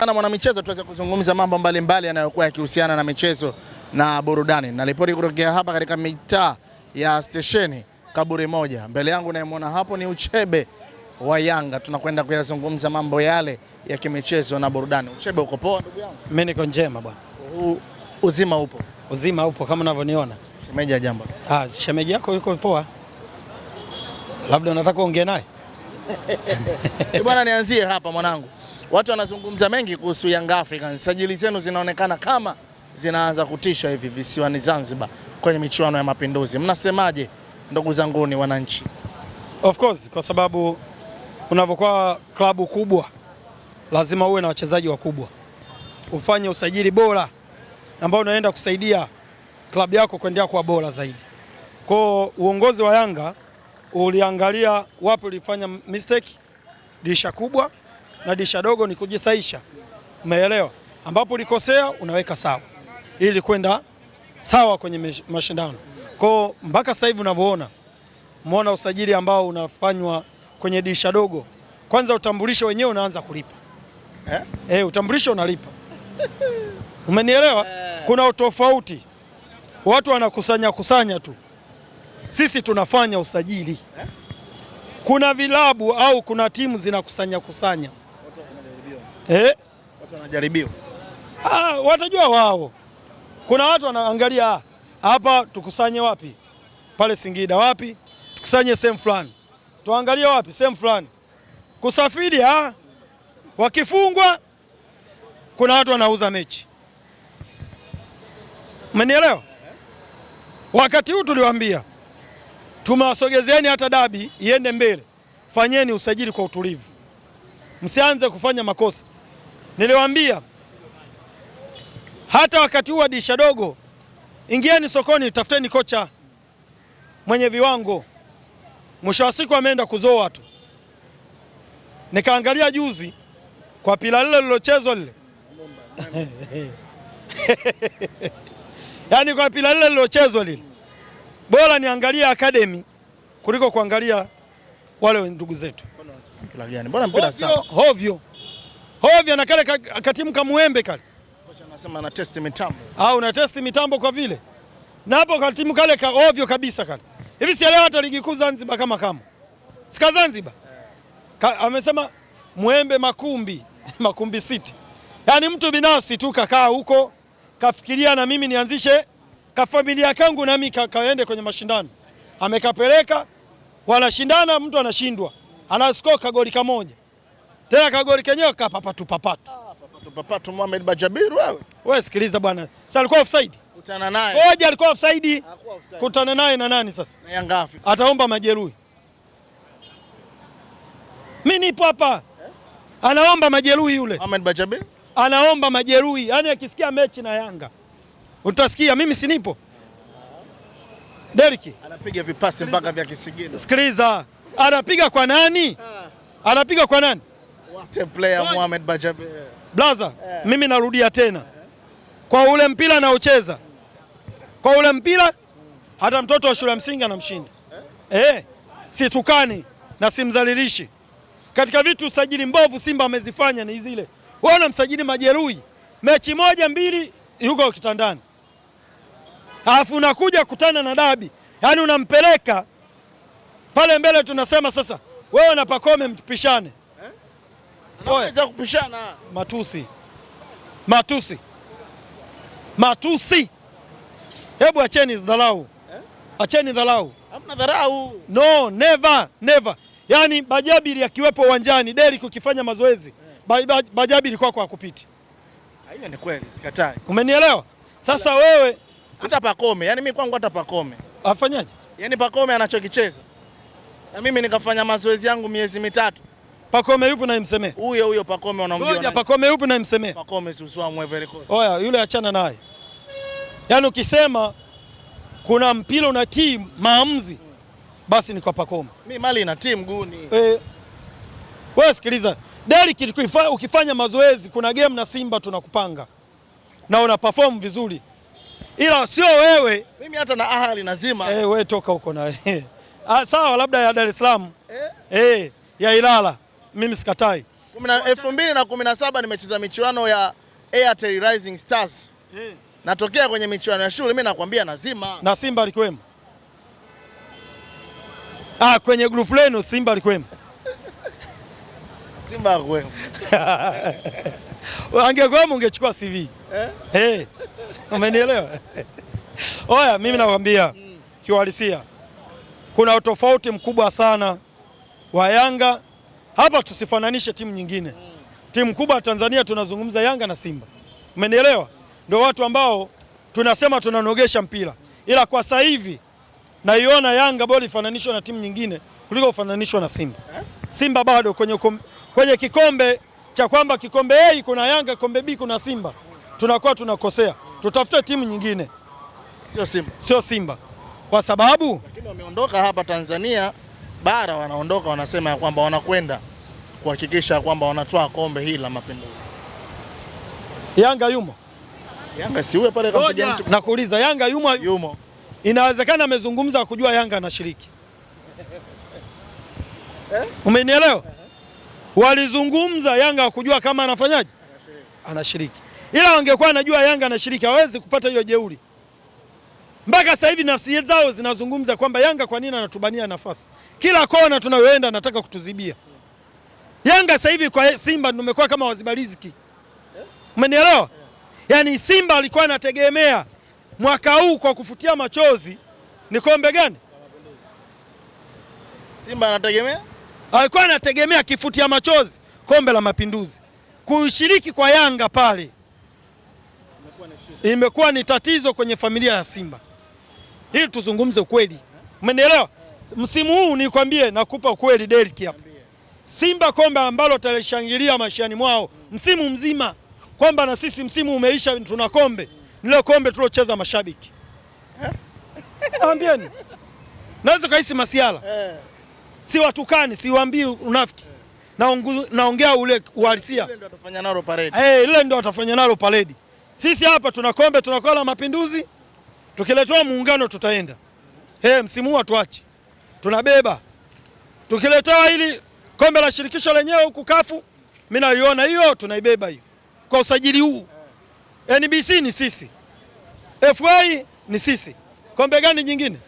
Na mwanamichezo tuweze kuzungumza mambo mbalimbali yanayokuwa yakihusiana na michezo na burudani. Na ripoti kutokea hapa katika mitaa ya stesheni Kaburi Moja. Mbele yangu unayemwona hapo ni Uchebe wa Yanga. Tunakwenda kuyazungumza mambo yale ya kimichezo na burudani. Uchebe, uko poa ndugu yangu? Mimi niko njema bwana. Uzima upo? Uzima upo kama unavyoniona. Shemeji jambo. Shemeji yako yuko poa. Labda unataka kuongea naye? Bwana, nianzie hapa mwanangu. Watu wanazungumza mengi kuhusu Young Africans. Sajili zenu zinaonekana kama zinaanza kutisha hivi visiwani Zanzibar kwenye michuano ya Mapinduzi. Mnasemaje ndugu zangu ni wananchi? Of course, kwa sababu unavyokuwa klabu kubwa lazima uwe na wachezaji wakubwa. Ufanye usajili bora ambao unaenda kusaidia klabu yako kuendelea kuwa bora zaidi. Kwa uongozi wa Yanga uliangalia wapi ulifanya mistake, dirisha kubwa na dirisha dogo ni kujisaisha. Umeelewa? Ambapo ulikosea unaweka sawa ili kwenda sawa kwenye mashindano. Kwa mpaka sasa hivi unavyoona, umeona usajili ambao unafanywa kwenye dirisha dogo. Kwanza utambulisho wenyewe unaanza kulipa. Utambulisho unalipa. Umenielewa? Kuna utofauti. Watu wanakusanya tu. Sisi tunafanya usajili. Kuna vilabu au kuna timu zinakusanya. Watu wanajaribiwa. Watajua wao. Kuna watu wanaangalia hapa tukusanye wapi? Pale Singida wapi? Tukusanye sehemu fulani. Tuangalie wapi? Sehemu fulani. Kusafiri wakifungwa kuna watu wanauza mechi. Umenielewa? Wakati huu tuliwaambia tumewasogezeeni hata dabi iende mbele. Fanyeni usajili kwa utulivu. Msianze kufanya makosa. Niliwaambia hata wakati huu wa dirisha dogo, ingieni sokoni, tafuteni kocha mwenye viwango. Mwisho wa siku ameenda kuzoa tu. Nikaangalia juzi kwa pila lile lilochezwa lile. Yaani kwa pila lile lilochezwa lile. Bora niangalia academy kuliko kuangalia wale ndugu zetu. Mpira gani? Mbona mpira sana? Hovyo na kale katimu kamuembe kale. Kocha anasema na test mitambo. Una test mitambo kwa vile. Na hapo katimu kale hovyo kabisa kale. Hivi si leo hata ligi kuu Zanzibar kama. Sika Zanzibar. Amesema muembe Makumbi City. Yaani mtu binafsi tu kakaa huko kafikiria na mimi nianzishe familia kangu na mimi kaende kwenye mashindano. Amekapeleka wanashindana, mtu anashindwa. Anascore kagoli kamoja. Tena kagoli kenyewe kapapatu. Papatu Mohamed Bajaber wewe. Wewe sikiliza bwana. Sasa alikuwa offside. Kutana naye. Hoja alikuwa offside. Kutana naye na nani sasa? Na Yanga Afrika. Ataomba majeruhi. Mimi nipo hapa. Anaomba majeruhi yule. Mohamed Bajaber? Anaomba majeruhi. Yaani akisikia mechi na Yanga utasikia mimi si nipo. Deriki anapiga vipasi mpaka vya kisigino. Sikiliza. Anapiga kwa nani? Anapiga kwa nani? What a player Mohamed Bajaber. Blaza, mimi narudia tena. Kwa ule mpira anaocheza. Kwa ule mpira hata mtoto wa shule ya msingi anamshinda. Situkani na simdhalilishi. Katika vitu usajili mbovu Simba amezifanya ni zile. Wewe unamsajili majeruhi. Mechi moja mbili yuko kitandani. Alafu unakuja kutana na dabi. Yaani unampeleka pale mbele tunasema sasa wewe na Pacome mpishane. Anaweza kupishana. Matusi. Hebu acheni dharau. Acheni dharau. Hamna dharau. No, never. Yaani Bajabiri akiwepo uwanjani, Derrick ukifanya mazoezi, Bajabiri kwako hakupiti. Hiyo ni kweli, sikatai. Umenielewa? Sasa wewe hata Pacome, yani mimi kwangu hata Pacome. Afanyaje? Yaani Pacome anachokicheza. Na mimi nikafanya mazoezi yangu miezi mitatu. Pacome yupi na imsemee? Huyo Pacome unamjua. Ngoja Pacome yupi na imsemee? Pacome Suswa Mwevere Coast. Oya, yule achana naye. Yaani ukisema kuna mpira una team maamuzi basi ni kwa Pacome. Mimi mali na team guni. Wewe sikiliza. Derrick ukifanya mazoezi kuna game na Simba tunakupanga. Na una perform vizuri. Ila sio wewe. Mimi hata na Ahali nazima. Wewe toka huko na sawa labda ya Dar es Salaam. Ya Ilala. Mimi sikatai. 2017 nimecheza michuano ya Airtel Rising Stars. Natokea kwenye michuano ya shule, mimi nakwambia nazima. Na Simba alikwemo. Kwenye group lenu Simba alikwemo. Simba alikwemo. Angekwemo ungechukua CV. Umenielewa? Oya, mimi nakwambia kiuhalisia kuna utofauti mkubwa sana wa Yanga. Hapa tusifananishe timu nyingine. Timu kubwa Tanzania tunazungumza Yanga na Simba. Umenielewa? Ndio watu ambao tunasema tunanogesha mpira. Ila kwa sasa hivi naiona Yanga bora ifananishwe na timu nyingine kuliko ufananishwe na Simba. Simba bado kwenye kikombe cha kwamba kikombe A kuna Yanga, kikombe B kuna Simba. Tunakuwa tunakosea. Tutafute timu nyingine. Sio Simba. Kwa sababu lakini wameondoka hapa Tanzania bara, wanaondoka wanasema ya kwamba wanakwenda kuhakikisha kwamba wanatoa kombe hili la Mapinduzi. Yanga yumo? Yanga si uwe pale kampiga mtu. Nakuuliza Yanga yumo? Yumo. Inawezekana amezungumza kujua Yanga anashiriki. Umenielewa? Walizungumza Yanga kujua kama anafanyaje? Anashiriki. Ila wangekuwa anajua Yanga anashiriki hawezi kupata hiyo jeuri. Mpaka sasa hivi nafsi zao zinazungumza kwamba Yanga kwa nini anatubania nafasi. Kila kona tunayoenda anataka kutuzibia. Yanga sasa hivi kwa Simba tumekuwa kama waziba riziki. Umenielewa? Yaani Simba alikuwa anategemea mwaka huu kwa kufutia machozi ni kombe gani? Simba anategemea? Alikuwa anategemea kifutia machozi kombe la Mapinduzi. Kushiriki kwa Yanga pale imekuwa ni tatizo kwenye familia ya Simba. Hili tuzungumze ukweli. Umenielewa? Msimu huu nikwambie, nakupa ukweli Derrick hapa. Simba kombe ambalo talishangilia maishani mwao msimu mzima kwamba na sisi msimu umeisha tuna kombe. Nile kombe tulocheza mashabiki. Naambieni. Naweza kaisi masiala. Si watukani, si waambii unafiki. Naongea ule uhalisia. Ile ndio watafanya nalo parade. Ile ndio watafanya nalo parade. Sisi hapa tuna kombe, tunakuwa la Mapinduzi. Tukiletewa muungano tutaenda. Msimu huu hatuachi. Tunabeba. Tukiletewa hili kombe la shirikisho lenyewe huku kafu, mimi naiona hiyo tunaibeba hiyo. Kwa usajili huu. NBC ni sisi. FA ni sisi. Kombe gani nyingine?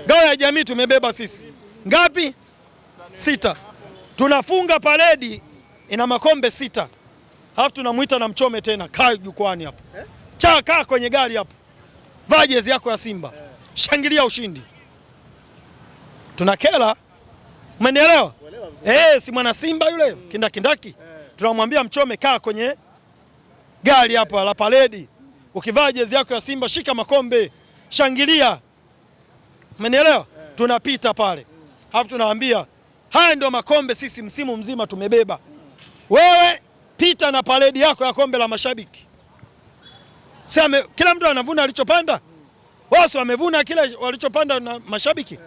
Ngao ya jamii tumebeba sisi. Ngapi? 6. Tunafunga paredi ina makombe 6. Halafu tunamuita na Mchome tena kaa jukwani hapo. Kaa kwenye gari hapo. Vaa jezi yako ya Simba. Shangilia ushindi. Tunakela. Umenielewa? Si mwana Simba yule kindakindaki. Tunamwambia Mchome kaa kwenye gari hapo la paredi. Ukivaa jezi yako ya Simba shika makombe. Shangilia. Umenielewa? Tunapita pale. Halafu tunawaambia haya ndio makombe sisi msimu mzima tumebeba. Wewe pita na paredi yako ya kombe la mashabiki. Kila mtu anavuna alichopanda. Wao wamevuna kile walichopanda na mashabiki.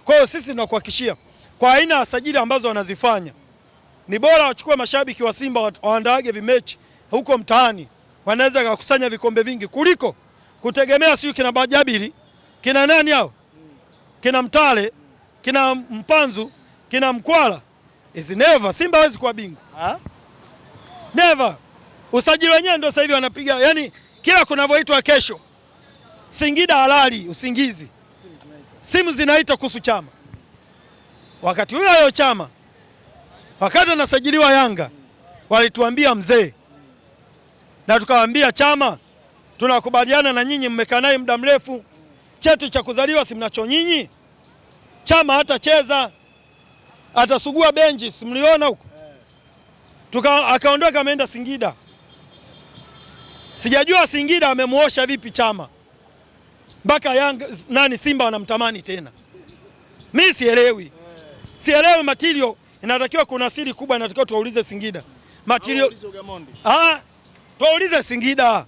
Kwa hiyo sisi tunakuhakikishia kwa aina ya sajili ambazo wanazifanya ni bora wachukue mashabiki wa Simba waandaage vimechi huko mtaani. Wanaweza kukusanya vikombe vingi kuliko kutegemea siyo kina Bajabiri, kina nani hao? Kina Mtale, kina Mpanzu, kina Mkwala. Is never Simba hawezi kuwa bingwa. Never. Usajili wenyewe ndio sasa hivi wanapiga, yani kila kunavyoitwa kesho. Singida halali usingizi. Simu zinaita kuhusu Chama. Wakati huyo Chama wakati anasajiliwa Yanga walituambia mzee. Na tukawaambia Chama tunakubaliana na nyinyi mmekaa naye muda mrefu. Cheti cha kuzaliwa si mnacho nyinyi. Chama hatacheza. Atasugua benchi, si mliona huko. Akaondoka ameenda Singida. Sijajua Singida amemuosha vipi Chama. Mpaka Yanga Simba wanamtamani tena. Mimi sielewi. Sielewi material inatakiwa kuna siri kubwa inatakiwa tuwaulize Singida. Material tuwaulize Singida.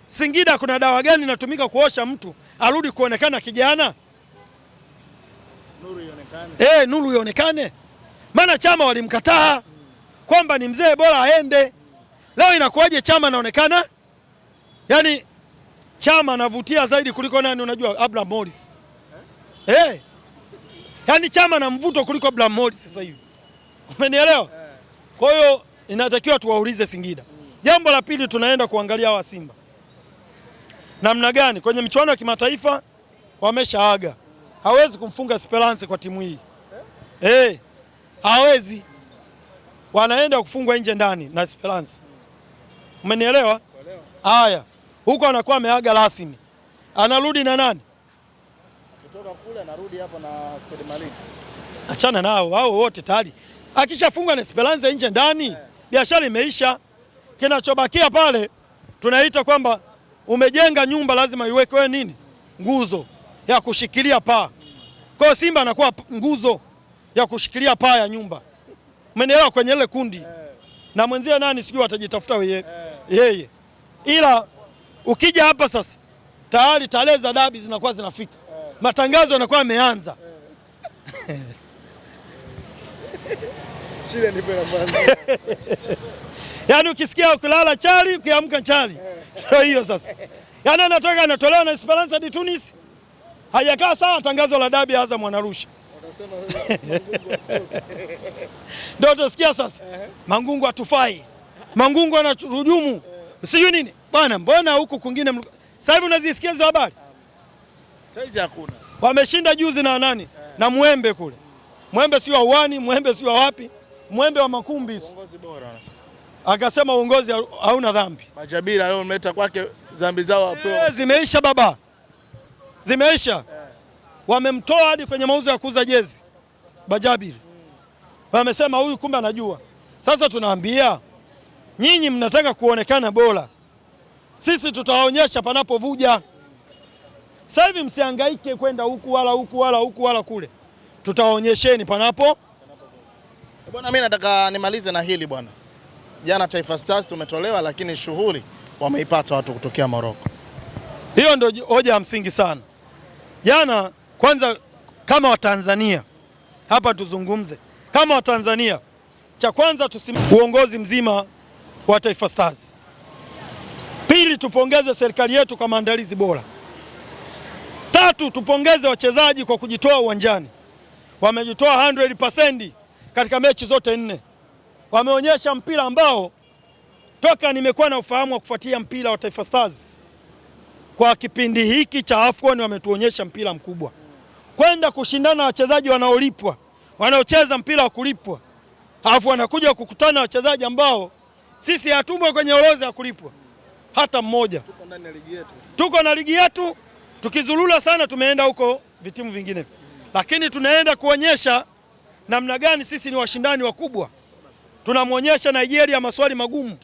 Singida kuna dawa gani inatumika kuosha mtu arudi kuonekana kijana? Nuru ionekane. Nuru ionekane. Maana Chama walimkataa kwamba ni mzee bora aende. Leo inakuwaje Chama anaonekana? Yaani Chama anavutia zaidi kuliko nani unajua? Abraham Morris. Yaani Chama na mvuto kuliko Abraham Morris sasa hivi. Umenielewa? Kwa hiyo inatakiwa tuwaulize Singida. Jambo la pili, tunaenda kuangalia hawa Simba namna gani kwenye michuano ya kimataifa. Wameshaaga, hawezi kumfunga Esperance kwa timu hii hawezi, wanaenda kufungwa nje ndani na Esperance. Umenielewa? Haya, huko anakuwa ameaga rasmi, anarudi na nani? Kutoka kule anarudi hapa na Stade Malien. Achana nao hao wote tayari, akishafungwa na Esperance nje ndani biashara imeisha. Kinachobakia pale tunaita kwamba umejenga nyumba, lazima iwekwe nini? Nguzo ya kushikilia paa. Kwa hiyo Simba anakuwa nguzo ya kushikilia paa ya nyumba. Umenielewa? Kwenye ile kundi na mwenzie nani sijui atajitafuta yeye. Ila ukija hapa sasa tayari tarehe za dabi zinakuwa zinafika, matangazo yanakuwa yameanza. Shida ni pale mwanzo. Yaani ukisikia ukilala chali, ukiamka chali. Ndio hiyo sasa. Yaani anatoka anatolewa na Esperance de Tunis. Hajakaa sawa, tangazo la dabi Azam anarusha. Ndio utasikia sasa. Mangungu hatufai. Mangungu anahujumu. Sijui nini. Bwana, mbona huku kwingine sasa hivi unazisikia hizo habari? Saizi hakuna. Wameshinda juzi na nani? Na Mwembe kule. Mwembe sio wa Uani, Mwembe sio wapi? Mwembe wa Makumbi. Uongozi bora wanasema. Akasema uongozi hauna dhambi. Majabira leo mleta kwake dhambi zao wapewa. Zimeisha baba. Zimeisha. Wamemtoa hadi kwenye mauzo ya kuuza jezi. Bajabiri. Wamesema huyu kumbe anajua. Sasa tunaambia nyinyi mnataka kuonekana bora. Sisi tutawaonyesha panapovuja. Sasa hivi msihangaike kwenda huku wala huku wala huku wala kule. Tutawaonyesheni panapo. Bwana, mimi nataka nimalize na hili bwana. Jana Taifa Stars tumetolewa, lakini shughuli wameipata watu kutokea Morocco. Hiyo ndio hoja ya msingi sana. Jana kwanza, kama Watanzania hapa tuzungumze kama Watanzania, cha kwanza uongozi mzima wa Taifa Stars. Pili, tupongeze serikali yetu kwa maandalizi bora. Tatu, tupongeze wachezaji kwa kujitoa uwanjani. Wamejitoa 100% katika mechi zote 4. Wameonyesha mpira ambao toka nimekuwa na ufahamu wa kufuatia mpira wa Taifa Stars kwa kipindi hiki cha AFCON, wametuonyesha mpira mkubwa. Kwenda kushindana na wachezaji wanaolipwa, wanaocheza mpira wa kulipwa. Alafu wanakuja kukutana na wachezaji ambao sisi hatumo kwenye orodha ya kulipwa hata mmoja. Tuko ndani ya ligi yetu. Tuko na ligi yetu, tukizulula sana tumeenda huko vitimu vingine. Lakini tunaenda kuonyesha namna gani sisi ni washindani wakubwa. Tunamwonyesha Nigeria maswali magumu,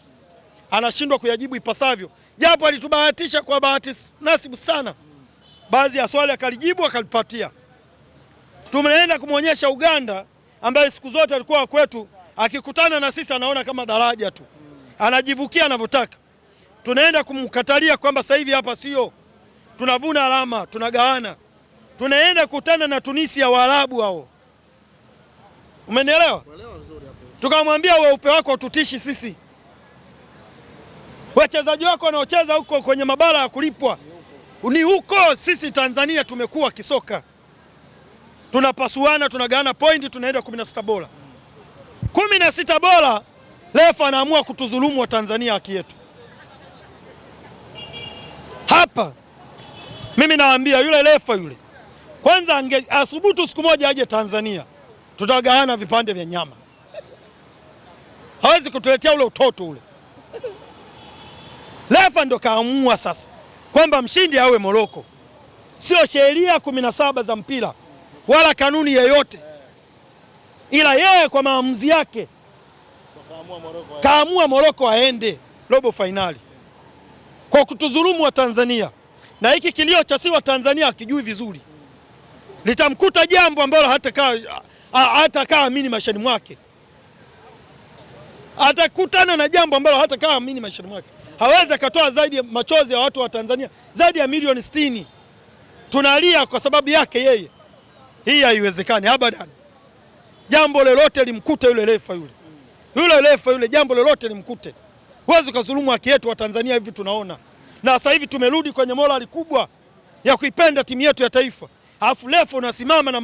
anashindwa kuyajibu ipasavyo. Japo alitubahatisha kwa bahati nasibu sana. Baadhi ya swali akalijibu akalipatia. Tumeenda kumwonyesha Uganda ambaye siku zote alikuwa kwetu, akikutana na sisi anaona kama daraja tu. Anajivukia anavyotaka. Tunaenda kumkatalia kwamba sasa hivi hapa sio. Tunavuna alama, tunagawana. Tunaenda kukutana na Tunisia, Waarabu hao. Umenielewa? Tukamwambia weupe wako ututishi sisi. Wachezaji wako wanaocheza huko kwenye mabara ya kulipwa ni huko. Sisi Tanzania tumekuwa kisoka, tunapasuana, tunagawana point, tunaenda 16 bora. 16 bora, refa anaamua kutudhulumu wa Tanzania haki yetu. Hapa mimi naambia yule refa yule, kwanza asubutu siku moja aje Tanzania, tutagawana vipande vya nyama. Hawezi kutuletea ule utoto ule. Refa ndo kaamua sasa kwamba mshindi awe Morocco. Sio sheria 17 za mpira wala kanuni yoyote, ila yeye kwa maamuzi yake kaamua Morocco aende robo finali kwa kutudhulumu wa Tanzania. Na hiki kilio cha si wa Tanzania akijui vizuri, litamkuta jambo ambalo hata kaa amini maishani mwake. Atakutana na jambo ambalo hata kaa amini maishani mwake. Hawezi akatoa zaidi ya machozi ya watu wa Tanzania zaidi ya milioni 60. Tunalia kwa sababu yake yeye. Hii haiwezekani abadan. Jambo lolote limkute yule refa yule. Yule refa yule, jambo lolote limkute. Huwezi kudhulumu haki yetu wa Tanzania hivi tunaona. Na sasa hivi tumerudi kwenye morali kubwa ya kuipenda timu yetu ya taifa. Alafu refa unasimama na